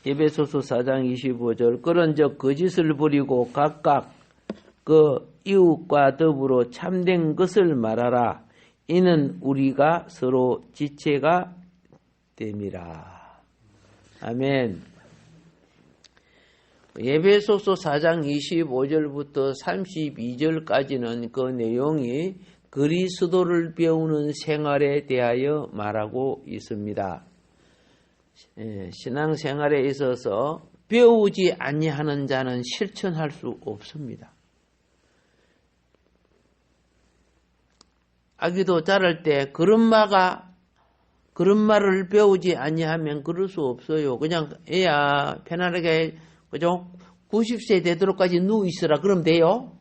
에베소서 4장 25절 그런즉 거짓을 버리고 각각 그 이웃과 더불어 참된 것을 말하라. 이는 우리가 서로 지체가 됨이라. 아멘. 에베소서 4장 25절부터 32절까지는 그 내용이 그리스도를 배우는 생활에 대하여 말하고 있습니다. 신앙생활에 있어서 배우지 아니하는 자는 실천할 수 없습니다. 아기도 자랄 때 그런 말을 배우지 아니하면 그럴 수 없어요. 그냥 애야 편안하게 그죠? 90세 되도록까지 누워 있으라 그러면 돼요?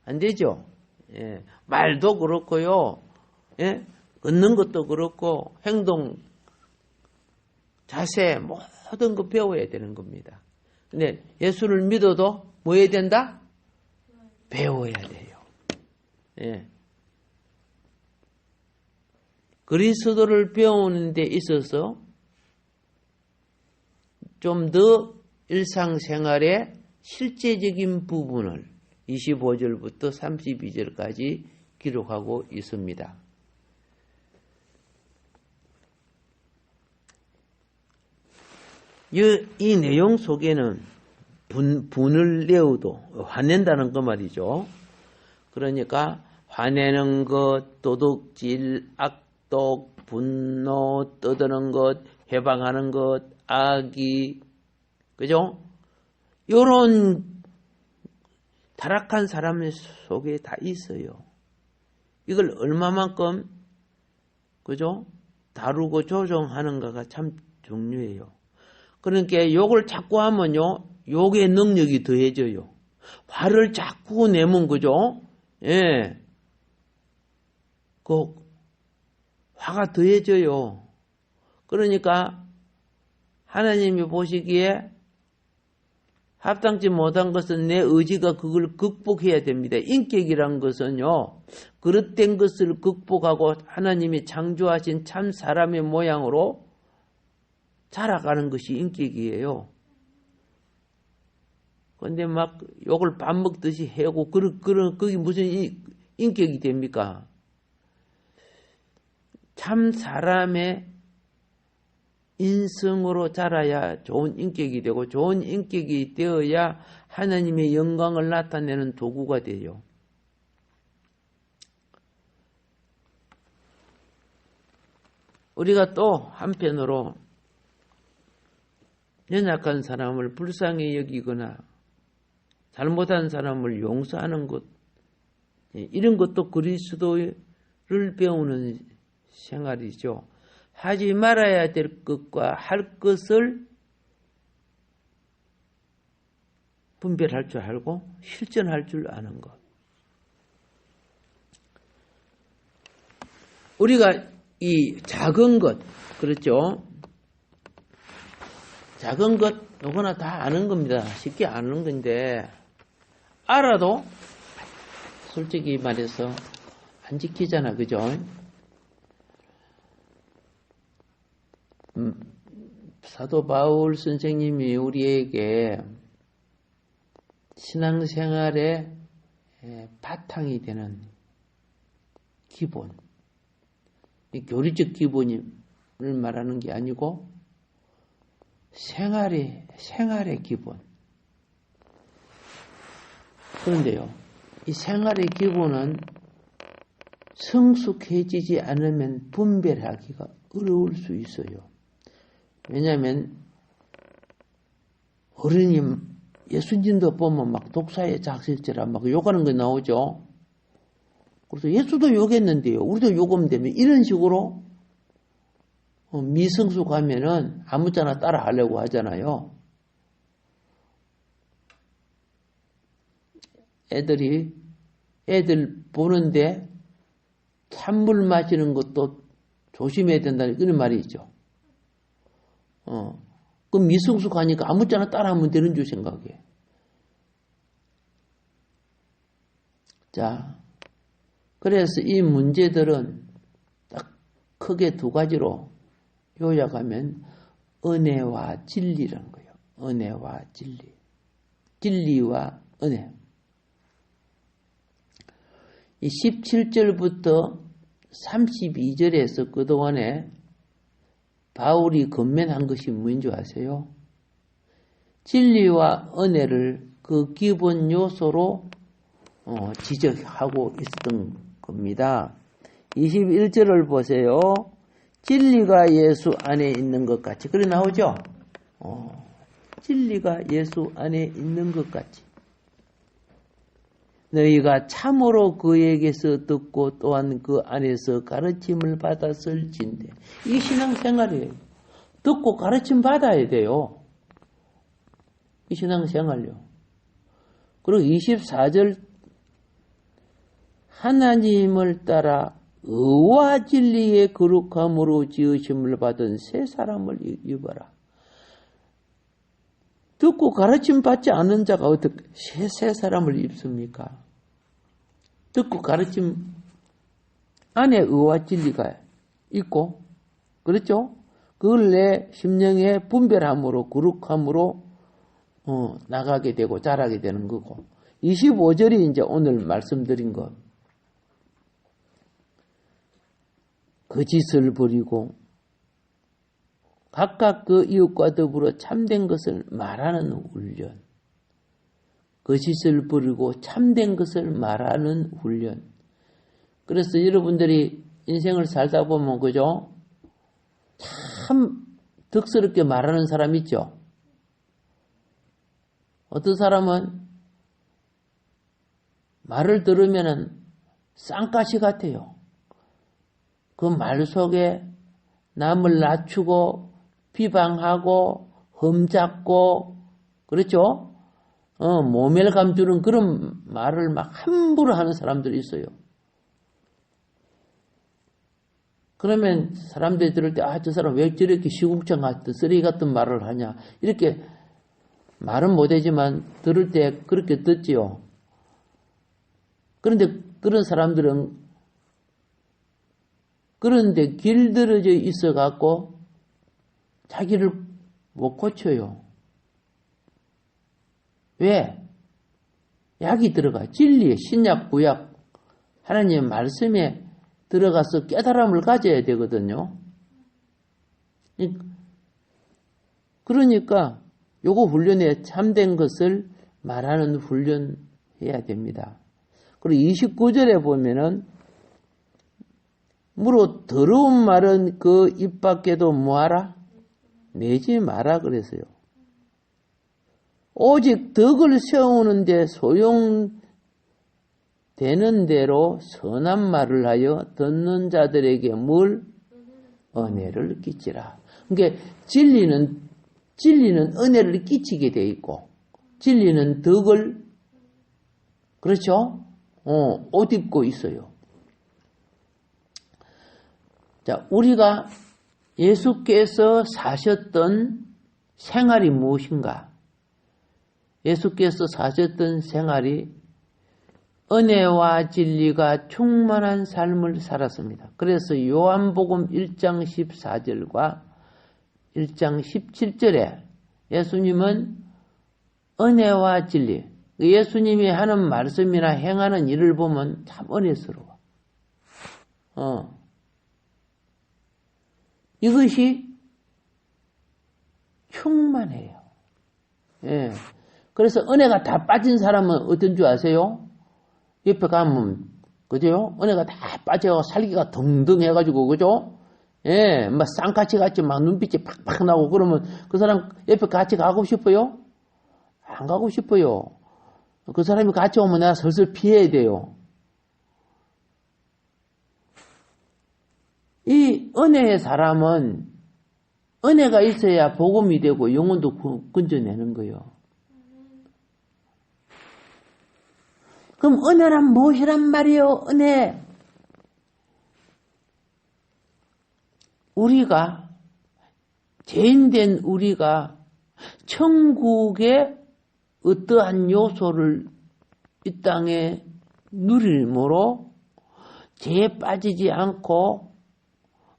안 되죠. 예, 말도 그렇고요. 예, 걷는 것도 그렇고 행동, 자세 모든 거 배워야 되는 겁니다. 근데 예수를 믿어도 뭐 해야 된다? 배워야 돼요. 예. 그리스도를 배우는 데 있어서 좀 더 일상생활의 실제적인 부분을 25절부터 32절까지 기록하고 있습니다. 이 내용 속에는 분을 내어도 화낸다는 그 말이죠. 그러니까 화내는 것, 도둑질, 악독, 분노, 떠드는 것, 해방하는 것, 악의, 그죠? 요런 타락한 사람 속에 다 있어요. 이걸 얼마만큼, 그죠? 다루고 조정하는가가 참 중요해요. 그러니까 욕을 자꾸 하면요, 욕의 능력이 더해져요. 화를 자꾸 내면, 그죠? 예. 그, 화가 더해져요. 그러니까, 하나님이 보시기에 합당치 못한 것은 내 의지가 그걸 극복해야 됩니다. 인격이란 것은요, 그릇된 것을 극복하고 하나님이 창조하신 참 사람의 모양으로 자라가는 것이 인격이에요. 그런데 막 욕을 밥 먹듯이 해고 그게 무슨 인격이 됩니까? 참 사람의 인성으로 자라야 좋은 인격이 되고 좋은 인격이 되어야 하나님의 영광을 나타내는 도구가 돼요. 우리가 또 한편으로 연약한 사람을 불쌍히 여기거나 잘못한 사람을 용서하는 것, 이런 것도 그리스도를 배우는 생활이죠. 하지 말아야 될 것과 할 것을 분별할 줄 알고 실천할 줄 아는 것. 우리가 이 작은 것, 그렇죠? 작은 것 누구나 다 아는 겁니다. 쉽게 아는 건데 알아도 솔직히 말해서 안 지키잖아, 그죠? 사도 바울 선생님이 우리에게 신앙생활의 바탕이 되는 기본, 교리적 기본을 말하는 게 아니고 생활의 기본. 그런데요, 이 생활의 기본은 성숙해지지 않으면 분별하기가 어려울 수 있어요. 왜냐하면 어른이 예수님도 보면 막 독사의 작실죄라 막 욕하는 거 나오죠. 그래서 예수도 욕했는데요, 우리도 욕하면 되면 이런 식으로 미성숙하면은 아무짝나 따라 하려고 하잖아요. 애들 보는데 찬물 마시는 것도 조심해야 된다는 그런 말이 있죠. 그럼 미성숙하니까 아무짝나 따라하면 되는 줄 생각해. 자, 그래서 이 문제들은 딱 크게 두 가지로 요약하면 은혜와 진리라는 거예요. 은혜와 진리. 진리와 은혜. 이 17절부터 32절에서 그동안에 바울이 건면한 것이 뭐인 줄 아세요? 진리와 은혜를 그 기본 요소로 지적하고 있었던 겁니다. 21절을 보세요. 진리가 예수 안에 있는 것 같이. 그래 나오죠? 진리가 예수 안에 있는 것 같이. 너희가 참으로 그에게서 듣고 또한 그 안에서 가르침을 받았을진데. 이게 신앙생활이에요. 듣고 가르침 받아야 돼요. 이 신앙생활요. 그리고 24절 하나님을 따라 의와 진리의 거룩함으로 지으심을 받은 새 사람을 입어라. 듣고 가르침 받지 않은 자가 어떻게 새 사람을 입습니까? 듣고 가르침 안에 의와 진리가 있고, 그렇죠? 그걸 내 심령에 분별함으로, 거룩함으로 나가게 되고 자라게 되는 거고. 25절이 이제 오늘 말씀드린 것. 거짓을 버리고 각각 그 이웃과 더불어 참된 것을 말하는 훈련. 거짓을 버리고 참된 것을 말하는 훈련. 그래서 여러분들이 인생을 살다 보면 그죠? 참 덕스럽게 말하는 사람 있죠? 어떤 사람은 말을 들으면은 쌍가시 같아요. 그 말 속에 남을 낮추고 비방하고 험잡고 그렇죠? 모멸감 주는 그런 말을 막 함부로 하는 사람들이 있어요. 그러면 사람들이 들을 때 저 사람 왜 저렇게 시궁창 같은 쓰레기 같은 말을 하냐 이렇게 말은 못하지만 들을 때 그렇게 듣지요. 그런데 그런 사람들은 그런데 길들여져 있어 갖고 자기를 못 고쳐요. 왜? 약이 들어가. 진리에 신약 구약 하나님의 말씀에 들어가서 깨달음을 가져야 되거든요. 그러니까 요거 훈련에 참된 것을 말하는 훈련 해야 됩니다. 그리고 29절에 보면은 무로 더러운 말은 그 입 밖에도 뭐하라? 내지 마라 그랬어요. 오직 덕을 세우는데 소용되는 대로 선한 말을 하여 듣는 자들에게 뭘? 은혜를 끼치라. 그러니까 진리는 은혜를 끼치게 돼 있고 진리는 덕을 그렇죠? 옷 입고 있어요. 자, 우리가 예수께서 사셨던 생활이 무엇인가? 예수께서 사셨던 생활이 은혜와 진리가 충만한 삶을 살았습니다. 그래서 요한복음 1장 14절과 1장 17절에 예수님은 은혜와 진리, 예수님이 하는 말씀이나 행하는 일을 보면 참 은혜스러워. 이것이 충만해요. 예. 그래서 은혜가 다 빠진 사람은 어떤 줄 아세요? 옆에 가면, 그죠? 은혜가 다 빠져 살기가 덩덩해가지고, 그죠? 예, 막 쌍같이 같이 막 눈빛이 팍팍 나고 그러면 그 사람 옆에 같이 가고 싶어요? 안 가고 싶어요. 그 사람이 같이 오면 내가 슬슬 피해야 돼요. 이 은혜의 사람은 은혜가 있어야 복음이 되고 영혼도 건져내는 거예요. 그럼 은혜란 무엇이란 말이요? 은혜. 우리가 죄인된 우리가 천국의 어떠한 요소를 이 땅에 누릴므로 죄에 빠지지 않고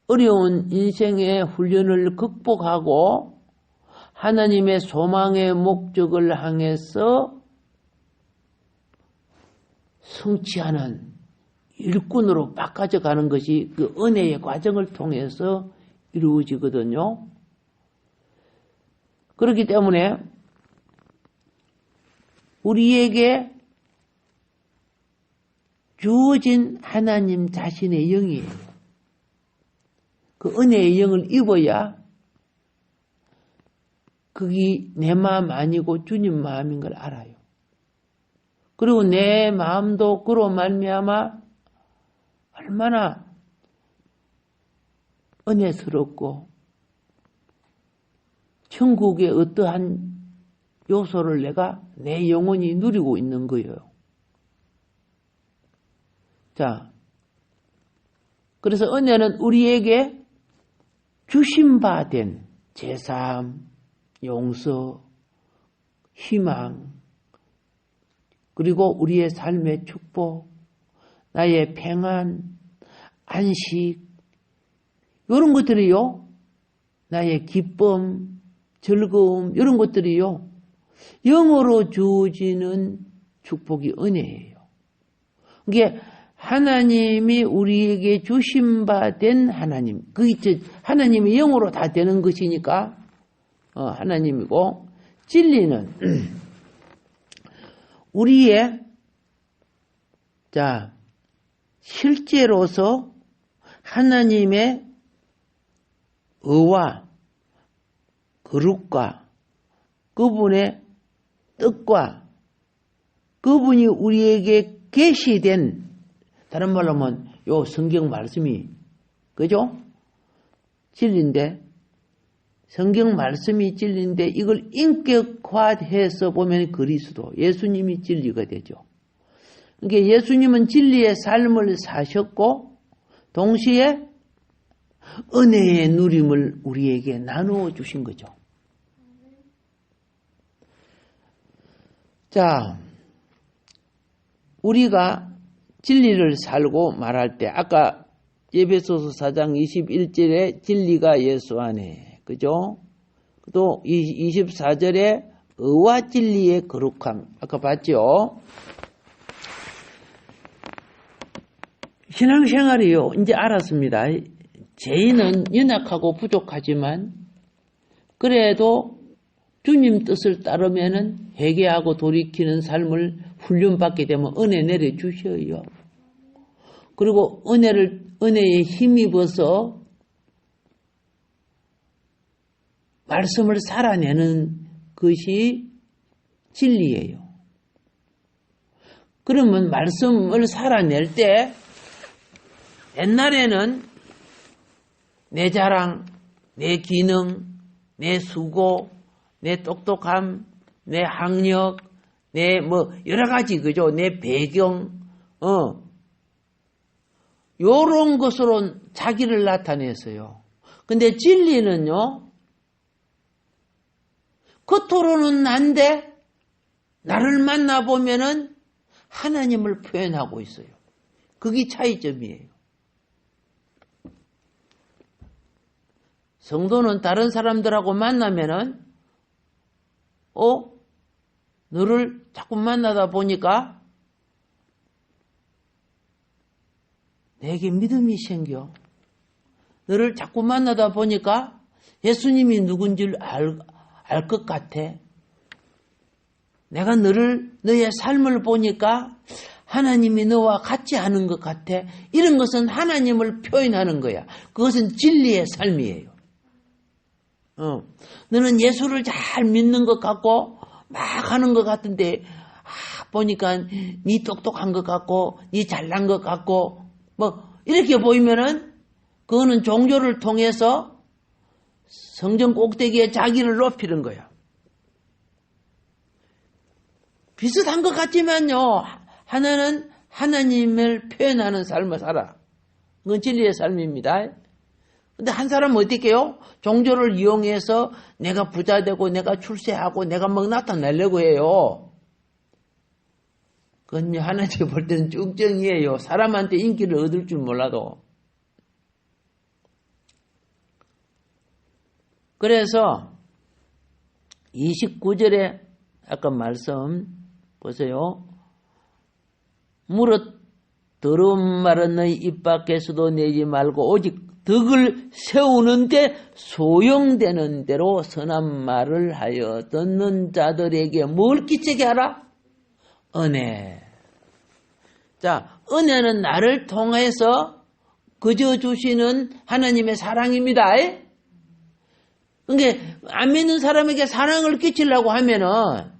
어려운 인생의 훈련을 극복하고 하나님의 소망의 목적을 향해서 성취하는 일꾼으로 바꿔져 가는 것이 그 은혜의 과정을 통해서 이루어지거든요. 그렇기 때문에 우리에게 주어진 하나님 자신의 영이에요. 그 은혜의 영을 입어야 그게 내 마음 아니고 주님 마음인 걸 알아요. 그리고 내 마음도 그로 말미암아 얼마나 은혜스럽고 천국의 어떠한 요소를 내가 내 영혼이 누리고 있는 거예요. 자, 그래서 은혜는 우리에게 주신 바 된 제삼, 용서, 희망, 그리고 우리의 삶의 축복, 나의 평안, 안식, 이런 것들이요, 나의 기쁨, 즐거움, 이런 것들이요, 영으로 주어지는 축복이 은혜예요. 이게 하나님이 우리에게 주신 바 된 하나님, 그게 하나님이 영으로 다 되는 것이니까 하나님이고, 진리는 우리의 실제로서 하나님의 의와 거룩과 그분의 뜻과 그분이 우리에게 계시된, 다른 말로 하면 요 성경 말씀이, 그죠? 진리인데, 성경 말씀이 진리인데 이걸 인격화해서 보면 그리스도, 예수님이 진리가 되죠. 그러니까 예수님은 진리의 삶을 사셨고 동시에 은혜의 누림을 우리에게 나누어 주신 거죠. 자, 우리가 진리를 살고 말할 때 아까 에베소서 4장 21절에 진리가 예수 안에, 그죠? 또 24절에 의와 진리의 거룩함, 아까 봤죠? 신앙생활이요, 이제 알았습니다. 죄인은 연약하고 부족하지만 그래도 주님 뜻을 따르면은 회개하고 돌이키는 삶을 훈련받게 되면 은혜 내려주셔요. 그리고 은혜에 힘입어서 말씀을 살아내는 것이 진리예요. 그러면 말씀을 살아낼 때 옛날에는 내 자랑, 내 기능, 내 수고, 내 똑똑함, 내 학력, 내 여러 가지, 그죠? 내 배경, 요런 것으로 자기를 나타냈어요. 근데 진리는요, 겉으로는 난데 나를 만나보면은 하나님을 표현하고 있어요. 그게 차이점이에요. 성도는 다른 사람들하고 만나면은 너를 자꾸 만나다 보니까 내게 믿음이 생겨. 너를 자꾸 만나다 보니까 예수님이 누군지를 알 것 같아. 내가 너의 삶을 보니까 하나님이 너와 같이 하는 것 같아. 이런 것은 하나님을 표현하는 거야. 그것은 진리의 삶이에요. 너는 예수를 잘 믿는 것 같고 막 하는 것 같은데 보니까 네 똑똑한 것 같고 네 잘난 것 같고 이렇게 보이면은 그거는 종교를 통해서 성전 꼭대기에 자기를 높이는 거야. 비슷한 것 같지만요, 하나는 하나님을 표현하는 삶을 살아. 그건 진리의 삶입니다. 근데 한 사람은 어떻게 해요? 종교를 이용해서 내가 부자 되고 내가 출세하고 내가 나타내려고 해요. 그건 하나님 볼 때는 쭉정이에요. 사람한테 인기를 얻을 줄 몰라도. 그래서 29절에 아까 말씀 보세요. 무릇 더러운 말은 너희 입 밖에서도 내지 말고 오직 덕을 세우는데 소용되는 대로 선한 말을 하여 듣는 자들에게 뭘 끼치게 하라? 은혜. 자, 은혜는 나를 통해서 그저 주시는 하나님의 사랑입니다. 그러니까 안 믿는 사람에게 사랑을 끼치려고 하면은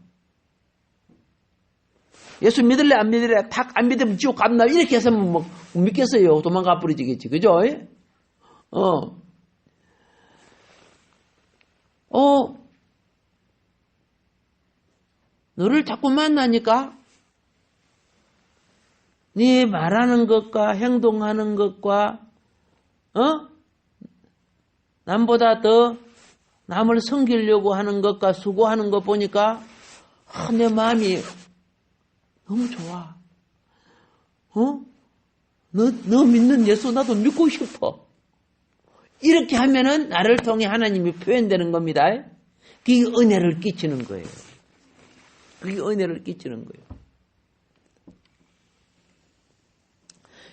예수 믿을래 안 믿을래 탁 안 믿으면 지옥 간다 이렇게 해서 뭐 믿겠어요. 도망가 버리겠지. 그죠? 너를 자꾸 만나니까 네 말하는 것과 행동하는 것과 남보다 더 남을 섬기려고 하는 것과 수고하는 것 보니까 내 마음이 너무 좋아. 너 믿는 예수 나도 믿고 싶어. 이렇게 하면은 나를 통해 하나님이 표현되는 겁니다. 그게 은혜를 끼치는 거예요. 그게 은혜를 끼치는 거예요.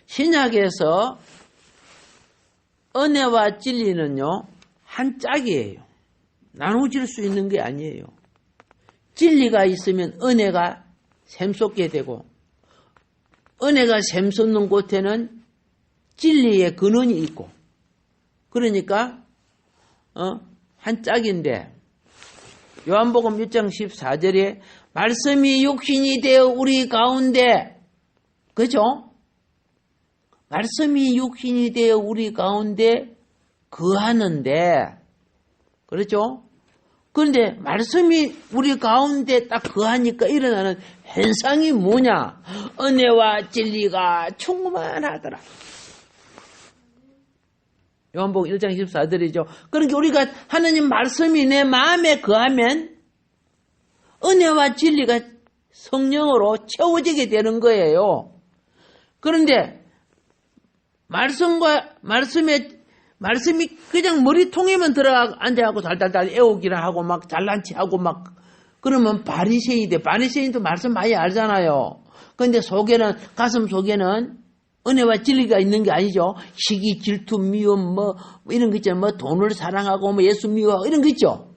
신약에서 은혜와 진리는요, 한 짝이에요. 나눠질 수 있는 게 아니에요. 진리가 있으면 은혜가 샘솟게 되고, 은혜가 샘솟는 곳에는 진리의 근원이 있고, 그러니까 한 짝인데 요한복음 1장 14절에 말씀이 육신이 되어 우리 가운데, 그죠? 말씀이 육신이 되어 우리 가운데 거하는데, 그렇죠? 그런데 말씀이 우리 가운데 딱 거하니까 일어나는 현상이 뭐냐? 은혜와 진리가 충만하더라. 요한복음 1장 14절이죠. 그러니까 우리가 하나님 말씀이 내 마음에 거하면 은혜와 진리가 성령으로 채워지게 되는 거예요. 그런데 말씀이 그냥 머리통에만 들어가 앉아갖고 달달달 애우기나 하고 막 잘난 체하고 막 그러면 바리새인이 돼. 바리새인도 말씀 많이 알잖아요. 그런데 가슴 속에는 은혜와 진리가 있는 게 아니죠. 시기, 질투, 미움, 이런 거 있잖아요. 돈을 사랑하고, 예수 미워하고, 이런 거 있죠.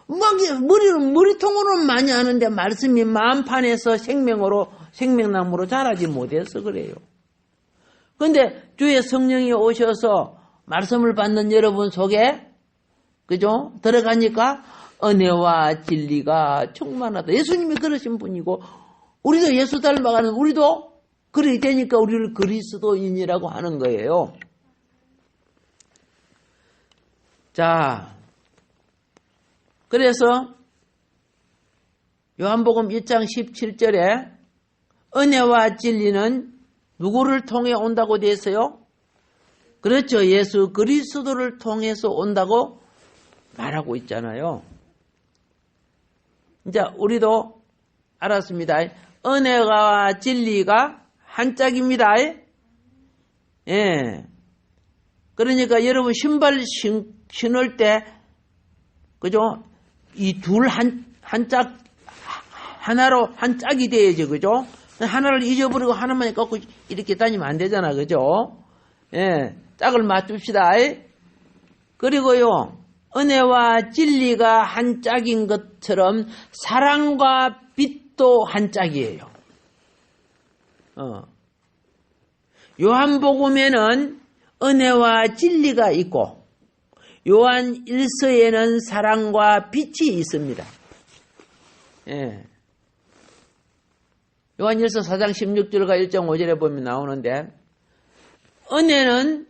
머리통으로는 많이 아는데, 말씀이 마음판에서 생명나무로 자라지 못해서 그래요. 그런데 주의 성령이 오셔서 말씀을 받는 여러분 속에, 그죠? 들어가니까 은혜와 진리가 충만하다. 예수님이 그러신 분이고, 우리도 예수 닮아가는, 우리도 그렇게 되니까 우리를 그리스도인이라고 하는 거예요. 자, 그래서 요한복음 1장 17절에 은혜와 진리는 누구를 통해 온다고 되어 있어요? 그렇죠. 예수 그리스도를 통해서 온다고 말하고 있잖아요. 이제 우리도 알았습니다. 은혜와 진리가 한 짝입니다. 예. 그러니까 여러분 신발 신을 때, 그죠? 이 둘 한 짝, 하나로 한 짝이 돼야죠. 그죠? 하나를 잊어버리고 하나만 꺾고 이렇게 다니면 안 되잖아. 그죠? 예. 짝을 맞춥시다. 그리고요, 은혜와 진리가 한 짝인 것처럼 사랑과 빛도 한 짝이에요. 요한복음에는 은혜와 진리가 있고 요한 1서에는 사랑과 빛이 있습니다. 예. 요한 1서 4장 16절과 1.5절에 보면 나오는데, 은혜는,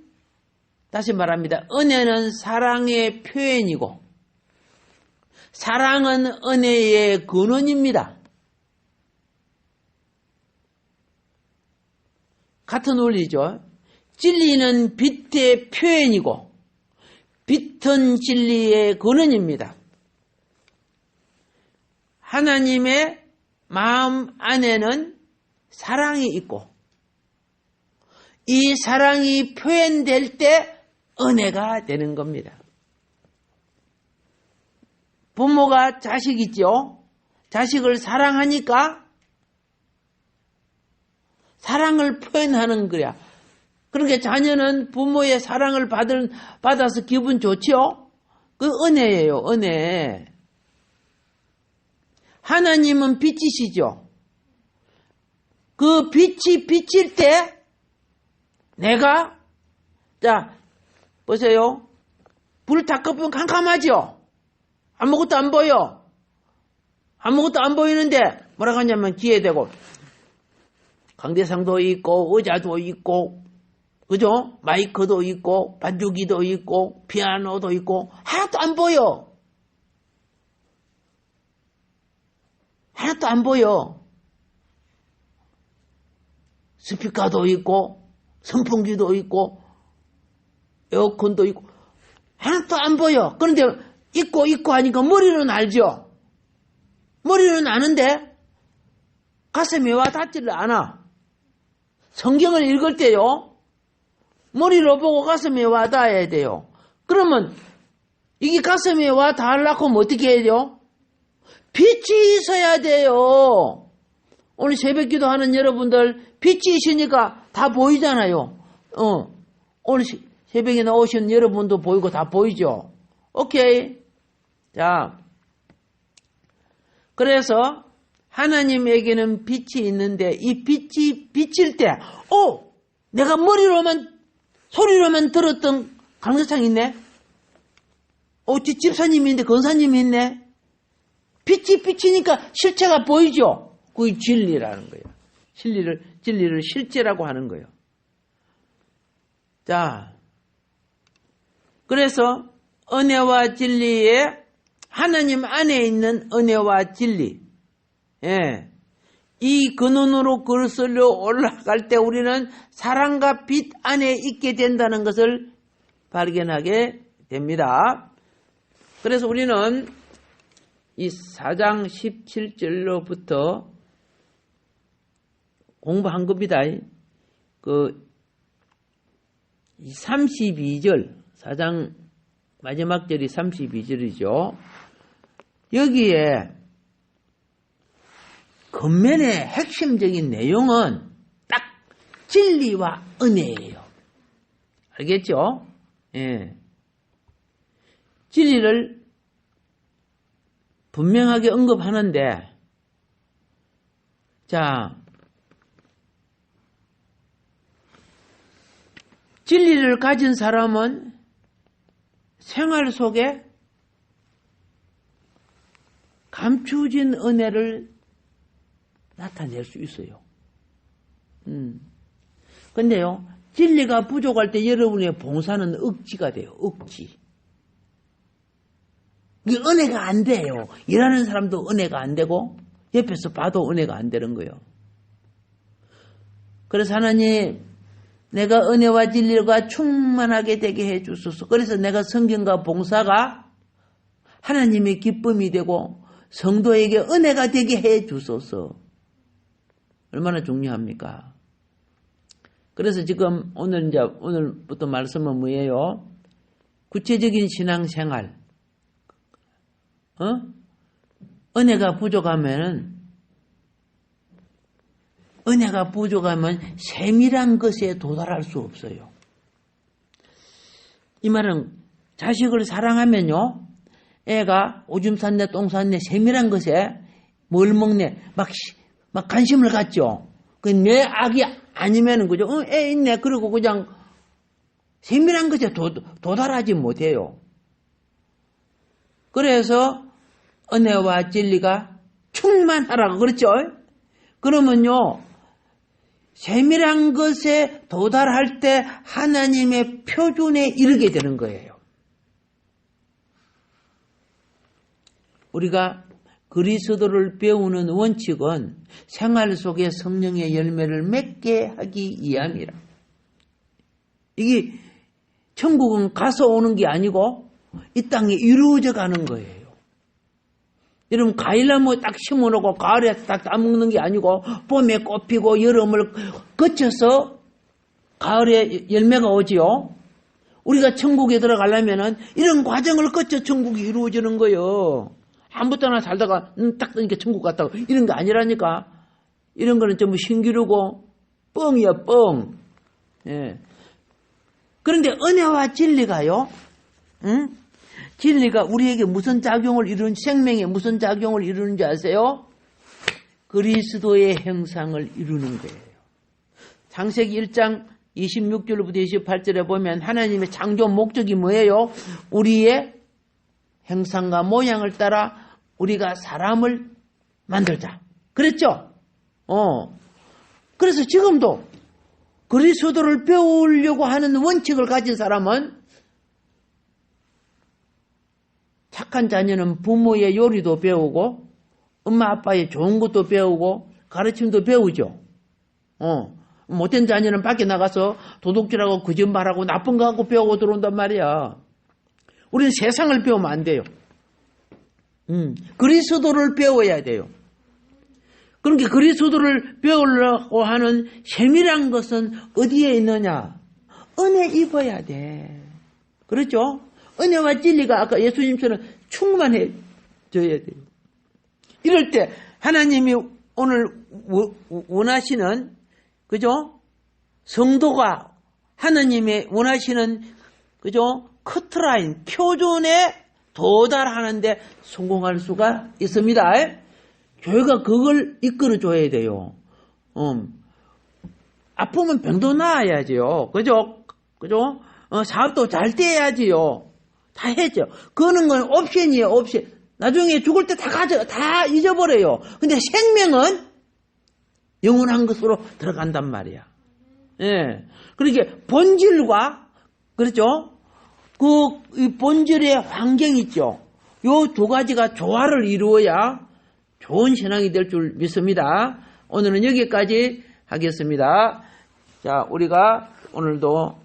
다시 말합니다. 은혜는 사랑의 표현이고 사랑은 은혜의 근원입니다. 같은 원리죠. 진리는 빛의 표현이고 빛은 진리의 근원입니다. 하나님의 마음 안에는 사랑이 있고 이 사랑이 표현될 때 은혜가 되는 겁니다. 부모가 자식 있죠? 자식을 사랑하니까 사랑을 표현하는 거야. 그렇게 자녀는 부모의 사랑을 받아서 기분 좋죠? 그 은혜예요, 은혜. 하나님은 빛이시죠? 그 빛이 비칠 때 내가, 자, 보세요. 불 다 끄면 캄캄하죠? 아무것도 안 보여. 아무것도 안 보이는데 뭐라고 하냐면 귀에 대고 강대상도 있고 의자도 있고 그죠? 마이크도 있고 반주기도 있고 피아노도 있고 하나도 안 보여. 하나도 안 보여. 스피커도 있고 선풍기도 있고 에어컨도 있고 하나도 안 보여. 그런데 있고 하니까 머리는 알죠? 머리는 아는데 가슴에 와 닿지를 않아. 성경을 읽을 때요. 머리로 보고 가슴에 와 닿아야 돼요. 그러면 이게 가슴에 와 닿으려고 하면 어떻게 해야 돼요? 빛이 있어야 돼요. 오늘 새벽기도 하는 여러분들 빛이 있으니까 다 보이잖아요. 오늘 새벽에 나오신 여러분도 보이고 다 보이죠. 오케이. 자, 그래서 하나님에게는 빛이 있는데 이 빛이 비칠 때, 내가 소리로만 들었던 강사창 있네. 집사님이 있는데 권사님이 있네. 빛이 비치니까 실체가 보이죠. 그게 진리라는 거예요. 진리를 실제라고 하는 거예요. 자, 그래서 은혜와 진리에 하나님 안에 있는 은혜와 진리. 예. 이 근원으로 거슬러 올라갈 때 우리는 사랑과 빛 안에 있게 된다는 것을 발견하게 됩니다. 그래서 우리는 이 4장 17절로부터 공부한 겁니다. 그 32절, 4장 마지막 절이 32절이죠. 여기에 겉면의 핵심적인 내용은 딱 진리와 은혜예요. 알겠죠? 예. 진리를 분명하게 언급하는데, 자, 진리를 가진 사람은 생활 속에 감추어진 은혜를 나타낼 수 있어요. 근데요, 진리가 부족할 때 여러분의 봉사는 억지가 돼요. 억지. 이게 은혜가 안 돼요. 일하는 사람도 은혜가 안 되고 옆에서 봐도 은혜가 안 되는 거예요. 그래서 하나님, 내가 은혜와 진리가 충만하게 되게 해 주소서. 그래서 내가 성경과 봉사가 하나님의 기쁨이 되고 성도에게 은혜가 되게 해 주소서. 얼마나 중요합니까? 그래서 지금 오늘부터 말씀은 뭐예요? 구체적인 신앙생활. 은혜가 부족하면 세밀한 것에 도달할 수 없어요. 이 말은 자식을 사랑하면요, 애가 오줌 쌌네, 똥 쌌네, 세밀한 것에 뭘 먹네, 막 관심을 갖죠. 그 내 악이 아니면은 그죠? 애 있네. 그리고 그냥 세밀한 것에 도달하지 못해요. 그래서 은혜와 진리가 충만하라고 그렇죠? 그러면요, 세밀한 것에 도달할 때 하나님의 표준에 이르게 되는 거예요. 우리가 그리스도를 배우는 원칙은 생활 속에 성령의 열매를 맺게 하기 위함이라. 이게 천국은 가서 오는 게 아니고 이 땅에 이루어져 가는 거예요. 여러분, 과일나무 딱 심어놓고 가을에 딱 따먹는 게 아니고 봄에 꽃 피고 여름을 거쳐서 가을에 열매가 오지요. 우리가 천국에 들어가려면 이런 과정을 거쳐 천국이 이루어지는 거예요. 아무것도나 살다가 딱 뜨니까 천국 갔다고 이런 거 아니라니까. 이런 거는 전부 신기루고 뻥이야 뻥. 예. 그런데 은혜와 진리가요. 응? 진리가 우리에게 무슨 작용을 이루는 생명에 무슨 작용을 이루는지 아세요? 그리스도의 형상을 이루는 거예요. 창세기 1장 26절부터 28절에 보면 하나님의 창조 목적이 뭐예요? 우리의 형상과 모양을 따라 우리가 사람을 만들자. 그랬죠? 그래서 지금도 그리스도를 배우려고 하는 원칙을 가진 사람은 착한 자녀는 부모의 요리도 배우고 엄마 아빠의 좋은 것도 배우고 가르침도 배우죠. 못된 자녀는 밖에 나가서 도둑질하고 거짓말하고 나쁜 거 하고 배우고 들어온단 말이야. 우리는 세상을 배우면 안 돼요. 그리스도를 배워야 돼요. 그러니까 그리스도를 배우려고 하는 세밀한 것은 어디에 있느냐? 은혜 입어야 돼. 그렇죠? 은혜와 진리가 아까 예수님처럼 충만해 져야 돼요. 이럴 때 하나님이 오늘 원하시는, 그죠? 성도가 하나님의 원하시는, 그죠? 커트라인, 표준에 도달하는데 성공할 수가 있습니다. 교회가 그걸 이끌어줘야 돼요. 아프면 병도 나아야지요. 그죠? 그죠? 사업도 잘 떼야지요. 다 해죠. 그거는 건 옵션이에요, 옵션. 나중에 죽을 때 다 잊어버려요. 근데 생명은 영원한 것으로 들어간단 말이야. 예. 그러니까 본질과, 그렇죠? 이 본질의 환경이 있죠. 요 두 가지가 조화를 이루어야 좋은 신앙이 될 줄 믿습니다. 오늘은 여기까지 하겠습니다. 자, 우리가 오늘도